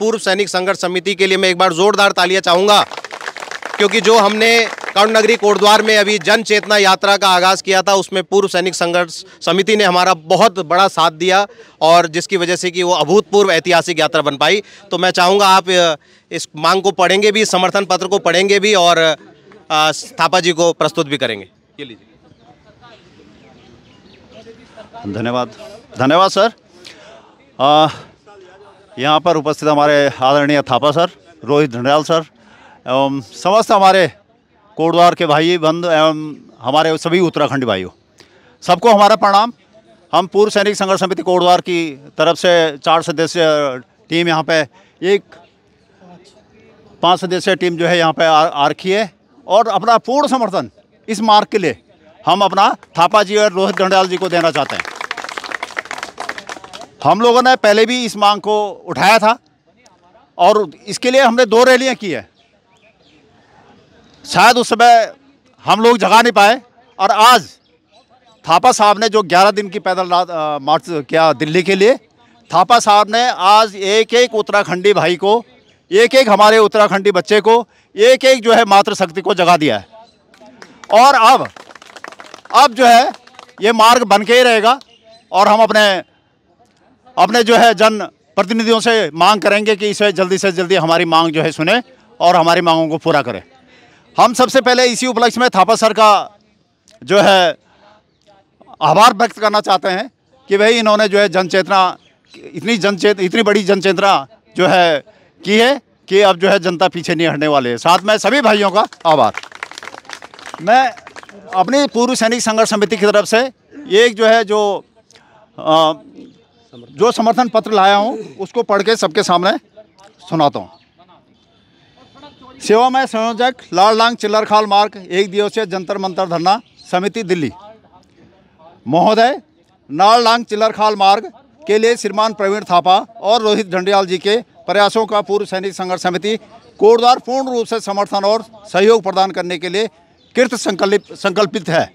पूर्व सैनिक संघर्ष समिति के लिए मैं एक बार जोरदार तालियां चाहूँगा, क्योंकि जो हमने कर्ण नगरी कोटद्वार में अभी जन चेतना यात्रा का आगाज़ किया था, उसमें पूर्व सैनिक संघर्ष समिति ने हमारा बहुत बड़ा साथ दिया और जिसकी वजह से कि वो अभूतपूर्व ऐतिहासिक यात्रा बन पाई। तो मैं चाहूँगा आप इस मांग को पढ़ेंगे भी, समर्थन पत्र को पढ़ेंगे भी और थापा जी को प्रस्तुत भी करेंगे। ये लीजिए। धन्यवाद सर। यहाँ पर उपस्थित हमारे आदरणीय थापा सर, रोहित ढंडियाल सर एवं समस्त हमारे कोटद्वार के भाई बंधु एवं हमारे सभी उत्तराखंडी भाइयों, सबको हमारा प्रणाम। हम पूर्व सैनिक संघर्ष समिति कोटद्वार की तरफ से 4 सदस्यीय टीम यहाँ पे 5 सदस्यीय टीम जो है यहाँ पे आ रखी है और अपना पूर्ण समर्थन इस मार्ग के लिए हम अपना थापा जी और रोहित ढंडियाल जी को देना चाहते हैं। हम लोगों ने पहले भी इस मांग को उठाया था और इसके लिए हमने 2 रैलियां की है। शायद उस समय हम लोग जगा नहीं पाए और आज थापा साहब ने जो 11 दिन की पैदल मार्च किया दिल्ली के लिए, थापा साहब ने आज एक एक उत्तराखंडी भाई को, एक एक हमारे उत्तराखंडी बच्चे को, एक एक जो है मातृशक्ति को जगा दिया है। और अब जो है ये मार्ग बन के ही रहेगा और हम अपने जो है जन प्रतिनिधियों से मांग करेंगे कि इसे जल्दी से जल्दी हमारी मांग जो है सुने और हमारी मांगों को पूरा करें। हम सबसे पहले इसी उपलक्ष्य में थापा सर का जो है आभार व्यक्त करना चाहते हैं कि भाई इन्होंने जो है इतनी बड़ी जनचेतना जो है की है कि अब जो है जनता पीछे नहीं हटने वाले है। साथ में सभी भाइयों का आभार। मैं अपनी पूर्व सैनिक संघर्ष समिति की तरफ से एक जो है जो समर्थन पत्र लाया हूँ उसको पढ़ के सबके सामने सुनाता हूँ। सेवामय संयोजक लालडांग चिल्लरखाल मार्ग 1 दिवसीय जंतर मंतर धरना समिति दिल्ली महोदय, लालडांग चिल्लरखाल मार्ग के लिए श्रीमान प्रवीण थापा और रोहित ढंडियाल जी के प्रयासों का पूर्व सैनिक संघर्ष समिति कोटद्वार पूर्ण रूप से समर्थन और सहयोग प्रदान करने के लिए कृत संकल्पित है।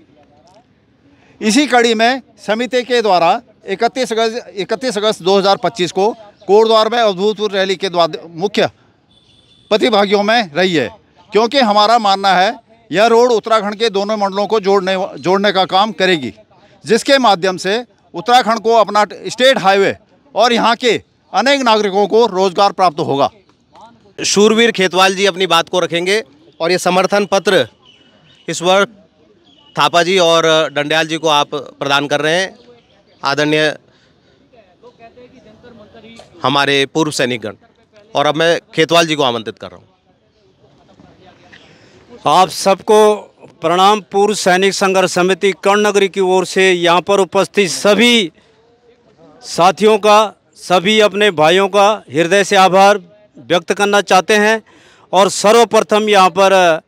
इसी कड़ी में समिति के द्वारा 31 अगस्त 2025 को कोटद्वार में अभूतपूर्व रैली के मुख्य प्रतिभागियों में रही है, क्योंकि हमारा मानना है यह रोड उत्तराखंड के दोनों मंडलों को जोड़ने का काम करेगी, जिसके माध्यम से उत्तराखंड को अपना स्टेट हाईवे और यहाँ के अनेक नागरिकों को रोजगार प्राप्त होगा। शूरवीर खेतवाल जी अपनी बात को रखेंगे और ये समर्थन पत्र इस वक्त थापा जी और ढंडियाल जी को आप प्रदान कर रहे हैं। आदरणीय हमारे पूर्व सैनिकगण, और अब मैं खेतवाल जी को आमंत्रित कर रहा हूँ। आप सबको प्रणाम। पूर्व सैनिक संघर्ष समिति कर्ण नगरी की ओर से यहाँ पर उपस्थित सभी साथियों का, सभी अपने भाइयों का हृदय से आभार व्यक्त करना चाहते हैं। और सर्वप्रथम यहाँ पर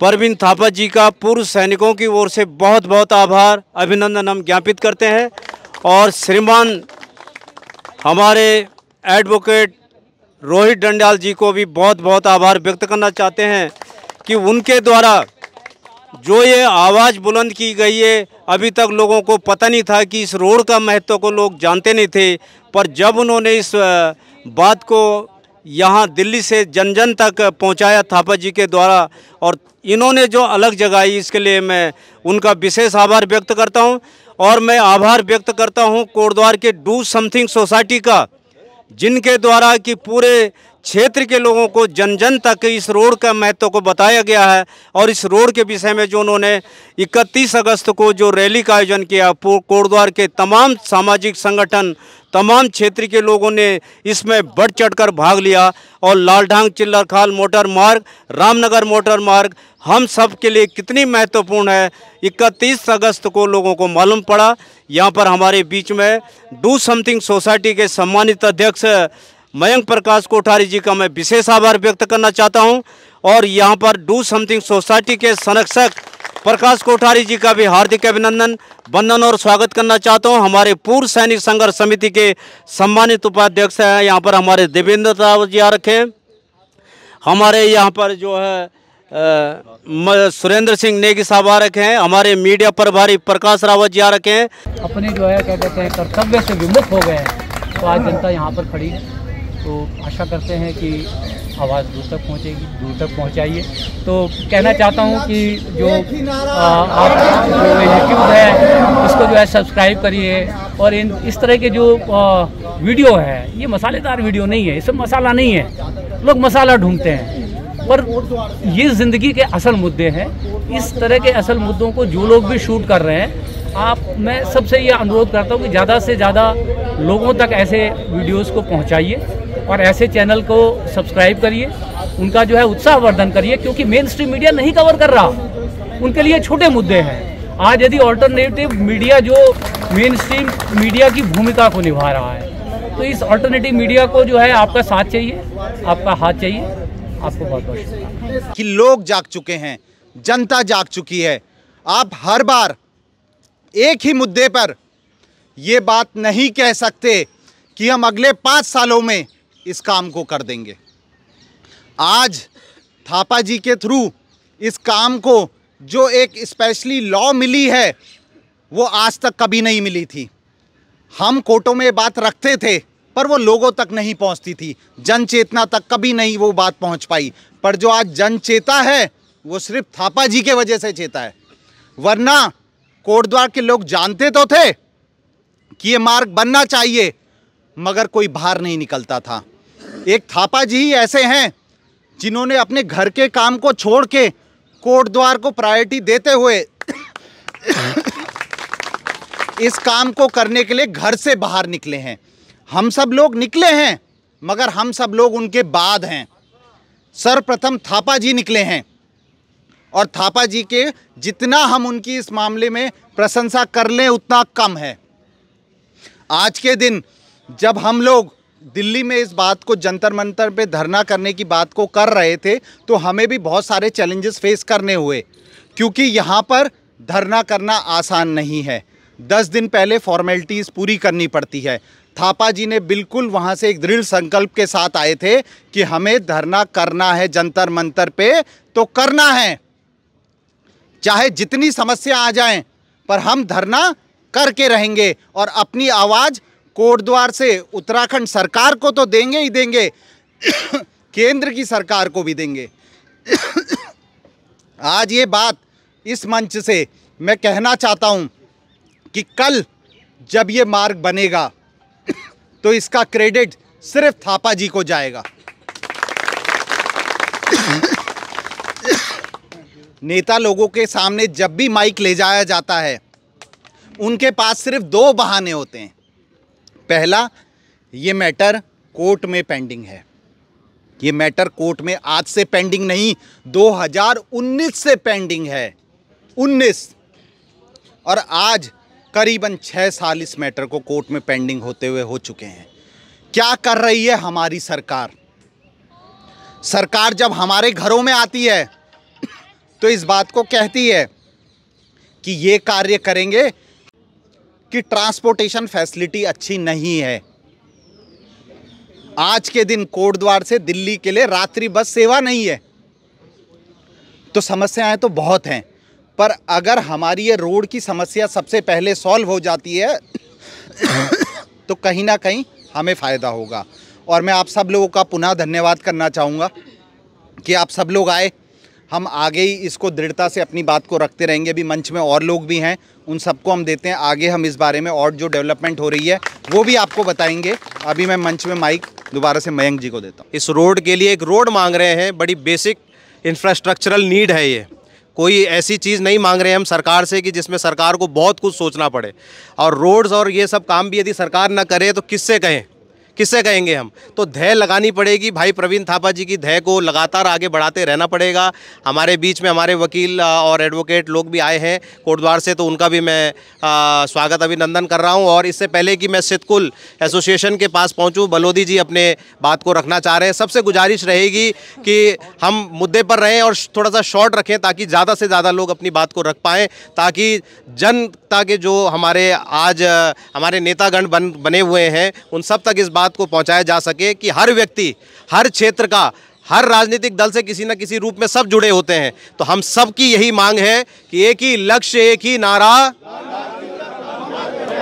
प्रवीण थापा जी का पूर्व सैनिकों की ओर से बहुत बहुत आभार अभिनंदन हम ज्ञापित करते हैं। और श्रीमान हमारे एडवोकेट रोहित ढंडियाल जी को भी बहुत बहुत आभार व्यक्त करना चाहते हैं कि उनके द्वारा जो ये आवाज़ बुलंद की गई है, अभी तक लोगों को पता नहीं था कि इस रोड का महत्व को लोग जानते नहीं थे, पर जब उन्होंने इस बात को यहाँ दिल्ली से जन जन तक पहुँचाया थापा जी के द्वारा और इन्होंने जो अलग जगाई, इसके लिए मैं उनका विशेष आभार व्यक्त करता हूँ। और मैं आभार व्यक्त करता हूँ कोटद्वार के डू समथिंग सोसाइटी का, जिनके द्वारा कि पूरे क्षेत्र के लोगों को जन जन तक इस रोड का महत्व को बताया गया है। और इस रोड के विषय में जो उन्होंने 31 अगस्त को जो रैली का आयोजन किया, कोटद्वार के तमाम सामाजिक संगठन, तमाम क्षेत्र के लोगों ने इसमें बढ़ चढ़कर भाग लिया। और लालडांग चिल्लरखाल मोटर मार्ग, रामनगर मोटर मार्ग हम सब के लिए कितनी महत्वपूर्ण है, 31 अगस्त को लोगों को मालूम पड़ा। यहाँ पर हमारे बीच में डू समथिंग सोसाइटी के सम्मानित अध्यक्ष मयंक प्रकाश कोठारी जी का मैं विशेष आभार व्यक्त करना चाहता हूं। और यहां पर डू समथिंग सोसाइटी के संरक्षक प्रकाश कोठारी जी का भी हार्दिक अभिनंदन, वंदन और स्वागत करना चाहता हूं। हमारे पूर्व सैनिक संघर्ष समिति के सम्मानित उपाध्यक्ष हैं यहां पर हमारे देवेंद्र रावत जी आ रखे हैं। हमारे यहां पर जो है सुरेंद्र सिंह नेगी साहब आ रखे हैं। हमारे मीडिया प्रभारी प्रकाश रावत जी आ रखे हैं। अपनी जो है क्या कहते हैं कर्तव्य से विमुख हो गए हैं, तो आज जनता यहाँ पर खड़ी है। तो आशा करते हैं कि आवाज़ दूर तक पहुँचेगी, दूर तक पहुँचाइए। तो कहना चाहता हूँ कि जो आप जो यूट्यूब है इसको जो है सब्सक्राइब करिए, और इस तरह के जो वीडियो है, ये मसालेदार वीडियो नहीं है, इसमें मसाला नहीं है, लोग मसाला ढूंढते हैं, पर ये ज़िंदगी के असल मुद्दे हैं। इस तरह के असल मुद्दों को जो लोग भी शूट कर रहे हैं, मैं सबसे ये अनुरोध करता हूँ कि ज़्यादा से ज़्यादा लोगों तक ऐसे वीडियोस को पहुँचाइए और ऐसे चैनल को सब्सक्राइब करिए, उनका जो है उत्साहवर्धन करिए, क्योंकि मेन स्ट्रीम मीडिया नहीं कवर कर रहा, उनके लिए छोटे मुद्दे हैं। आज यदि ऑल्टरनेटिव मीडिया जो मेन स्ट्रीम मीडिया की भूमिका को निभा रहा है, तो इस ऑल्टरनेटिव मीडिया को जो है आपका साथ चाहिए, आपका हाथ चाहिए। आपको बहुत बहुत शुक्रिया। कि लोग जाग चुके हैं, जनता जाग चुकी है। आप हर बार एक ही मुद्दे पर ये बात नहीं कह सकते कि हम अगले 5 सालों में इस काम को कर देंगे। आज थापा जी के थ्रू इस काम को जो एक स्पेशली लॉ मिली है, वो आज तक कभी नहीं मिली थी। हम कोर्टों में बात रखते थे, पर वो लोगों तक नहीं पहुंचती थी, जन चेतना तक कभी नहीं वो बात पहुंच पाई। पर जो आज जन चेता है, वो सिर्फ थापा जी के वजह से चेता है, वरना कोटद्वार के लोग जानते तो थे कि ये मार्ग बनना चाहिए, मगर कोई बाहर नहीं निकलता था। एक थापा जी ही ऐसे हैं जिन्होंने अपने घर के काम को छोड़ के कोटद्वार को प्रायोरिटी देते हुए इस काम को करने के लिए घर से बाहर निकले हैं। हम सब लोग निकले हैं, मगर हम सब लोग उनके बाद हैं। सर्वप्रथम थापा जी निकले हैं, और थापा जी के जितना हम उनकी इस मामले में प्रशंसा कर लें उतना कम है। आज के दिन जब हम लोग दिल्ली में इस बात को जंतर मंतर पे धरना करने की बात को कर रहे थे, तो हमें भी बहुत सारे चैलेंजेस फेस करने हुए, क्योंकि यहाँ पर धरना करना आसान नहीं है। 10 दिन पहले फॉर्मेलिटीज़ पूरी करनी पड़ती है। थापा जी ने बिल्कुल वहाँ से एक दृढ़ संकल्प के साथ आए थे कि हमें धरना करना है जंतर मंतर पे, तो करना है, चाहे जितनी समस्या आ जाएं, पर हम धरना करके रहेंगे और अपनी आवाज़ कोटद्वार से उत्तराखंड सरकार को तो देंगे ही देंगे, केंद्र की सरकार को भी देंगे। आज ये बात इस मंच से मैं कहना चाहता हूँ कि कल जब ये मार्ग बनेगा तो इसका क्रेडिट सिर्फ थापा जी को जाएगा। नेता लोगों के सामने जब भी माइक ले जाया जाता है, उनके पास सिर्फ 2 बहाने होते हैं। पहला, ये मैटर कोर्ट में पेंडिंग है। ये मैटर कोर्ट में आज से पेंडिंग नहीं, 2019 से पेंडिंग है, 19। और आज करीबन 6 साल इस मैटर को कोर्ट में पेंडिंग होते हुए हो चुके हैं। क्या कर रही है हमारी सरकार? सरकार जब हमारे घरों में आती है तो इस बात को कहती है कि ये कार्य करेंगे कि ट्रांसपोर्टेशन फैसिलिटी अच्छी नहीं है। आज के दिन कोटद्वार से दिल्ली के लिए रात्रि बस सेवा नहीं है। तो समस्याएं तो बहुत हैं, पर अगर हमारी ये रोड की समस्या सबसे पहले सॉल्व हो जाती है तो कहीं ना कहीं हमें फ़ायदा होगा। और मैं आप सब लोगों का पुनः धन्यवाद करना चाहूँगा कि आप सब लोग आए। हम आगे ही इसको दृढ़ता से अपनी बात को रखते रहेंगे। अभी मंच में और लोग भी हैं, उन सबको हम देते हैं आगे। हम इस बारे में और जो डेवलपमेंट हो रही है वो भी आपको बताएंगे। अभी मैं मंच में माइक दोबारा से मयंक जी को देता हूँ। इस रोड के लिए एक रोड मांग रहे हैं, बड़ी बेसिक इंफ्रास्ट्रक्चरल नीड है ये। कोई ऐसी चीज़ नहीं मांग रहे हैं हम सरकार से कि जिसमें सरकार को बहुत कुछ सोचना पड़े। और रोड्स और ये सब काम भी यदि सरकार ना करे तो किससे कहें, किससे कहेंगे हम? तो धैर्य लगानी पड़ेगी। भाई प्रवीण थापा जी की धैर्य को लगातार आगे बढ़ाते रहना पड़ेगा। हमारे बीच में हमारे वकील और एडवोकेट लोग भी आए हैं कोटद्वार से, तो उनका भी मैं स्वागत अभिनंदन कर रहा हूं। और इससे पहले कि मैं सितकुल एसोसिएशन के पास पहुंचूं, बलोदी जी अपने बात को रखना चाह रहे हैं। सबसे गुजारिश रहेगी कि हम मुद्दे पर रहें और थोड़ा सा शॉर्ट रखें, ताकि ज़्यादा से ज़्यादा लोग अपनी बात को रख पाएँ, ताकि जनता के जो हमारे आज हमारे नेतागण बने हुए हैं उन सब तक इस बात को पहुंचाया जा सके कि हर व्यक्ति, हर क्षेत्र का, हर राजनीतिक दल से किसी न किसी रूप में सब जुड़े होते हैं। तो हम सब की यही मांग है कि एक ही लक्ष्य, एक ही नारा।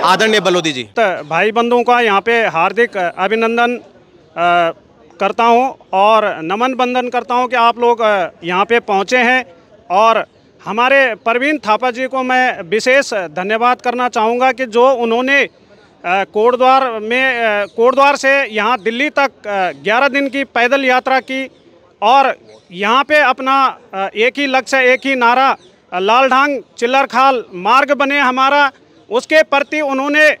आदरणीय बलोदी जी। तो भाई बंधुओं का यहाँ पे हार्दिक अभिनंदन करता हूं और नमन बंदन करता हूं कि आप लोग यहां पे पहुंचे हैं। और हमारे प्रवीण थापा जी को मैं विशेष धन्यवाद करना चाहूँगा कि जो उन्होंने कोटद्वार से यहाँ दिल्ली तक 11 दिन की पैदल यात्रा की और यहाँ पे अपना एक ही लक्ष्य, एक ही नारा, लालढांग चिल्लरखाल मार्ग बने हमारा, उसके प्रति उन्होंने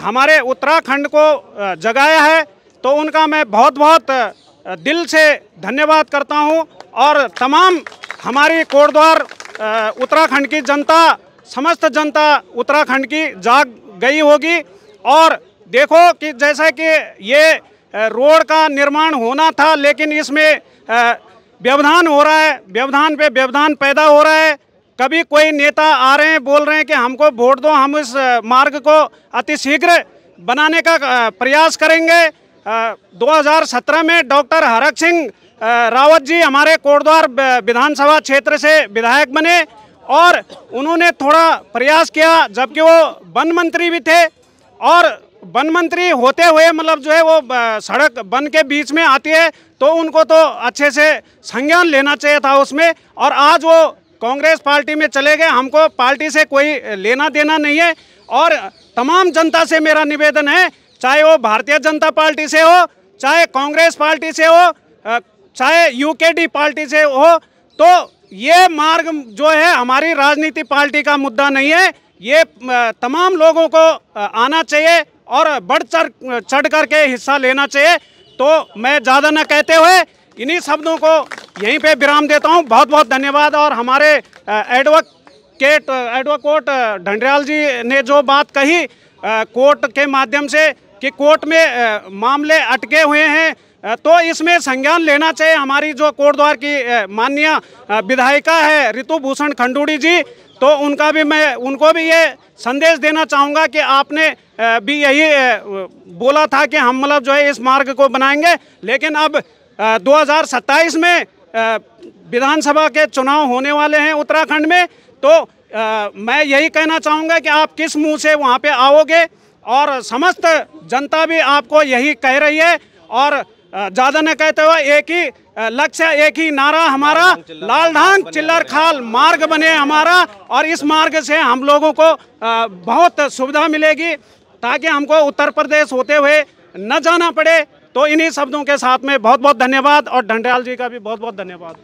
हमारे उत्तराखंड को जगाया है। तो उनका मैं बहुत बहुत दिल से धन्यवाद करता हूँ। और तमाम हमारी कोटद्वार उत्तराखंड की जनता, समस्त जनता उत्तराखंड की जाग गई होगी। और देखो कि जैसा कि ये रोड का निर्माण होना था, लेकिन इसमें व्यवधान हो रहा है, व्यवधान पे व्यवधान पैदा हो रहा है। कभी कोई नेता आ रहे हैं, बोल रहे हैं कि हमको वोट दो, हम इस मार्ग को अतिशीघ्र बनाने का प्रयास करेंगे। 2017 में डॉक्टर हरक सिंह रावत जी हमारे कोटद्वार विधानसभा क्षेत्र से विधायक बने और उन्होंने थोड़ा प्रयास किया, जबकि वो वन मंत्री भी थे। और वन मंत्री होते हुए मतलब जो है वो सड़क वन के बीच में आती है, तो उनको तो अच्छे से संज्ञान लेना चाहिए था उसमें। और आज वो कांग्रेस पार्टी में चले गए। हमको पार्टी से कोई लेना देना नहीं है। और तमाम जनता से मेरा निवेदन है, चाहे वो भारतीय जनता पार्टी से हो, चाहे कांग्रेस पार्टी से हो, चाहे यूकेडी पार्टी से हो, तो ये मार्ग जो है हमारी राजनीति पार्टी का मुद्दा नहीं है। ये तमाम लोगों को आना चाहिए और बढ़ चढ़ करके हिस्सा लेना चाहिए। तो मैं ज़्यादा न कहते हुए इन्हीं शब्दों को यहीं पे विराम देता हूं। बहुत बहुत धन्यवाद। और हमारे एडवोकेट ढंडरियाल जी ने जो बात कही कोर्ट के माध्यम से कि कोर्ट में मामले अटके हुए हैं, तो इसमें संज्ञान लेना चाहिए। हमारी जो कोटद्वार की माननीय विधायिका है ऋतु भूषण खंडूड़ी जी, तो उनको भी ये संदेश देना चाहूँगा कि आपने भी यही बोला था कि हम मतलब जो है इस मार्ग को बनाएंगे, लेकिन अब 2027 में विधानसभा के चुनाव होने वाले हैं उत्तराखंड में। तो मैं यही कहना चाहूँगा कि आप किस मुंह से वहाँ पे आओगे, और समस्त जनता भी आपको यही कह रही है। और ज़्यादा न कहते हुए एक ही लक्ष्य, एक ही नारा हमारा, लालढांग चिल्लरखाल मार्ग बने हमारा। और इस मार्ग से हम लोगों को बहुत सुविधा मिलेगी, ताकि हमको उत्तर प्रदेश होते हुए न जाना पड़े। तो इन्हीं शब्दों के साथ में बहुत बहुत धन्यवाद। और ढंडरियाल जी का भी बहुत बहुत धन्यवाद।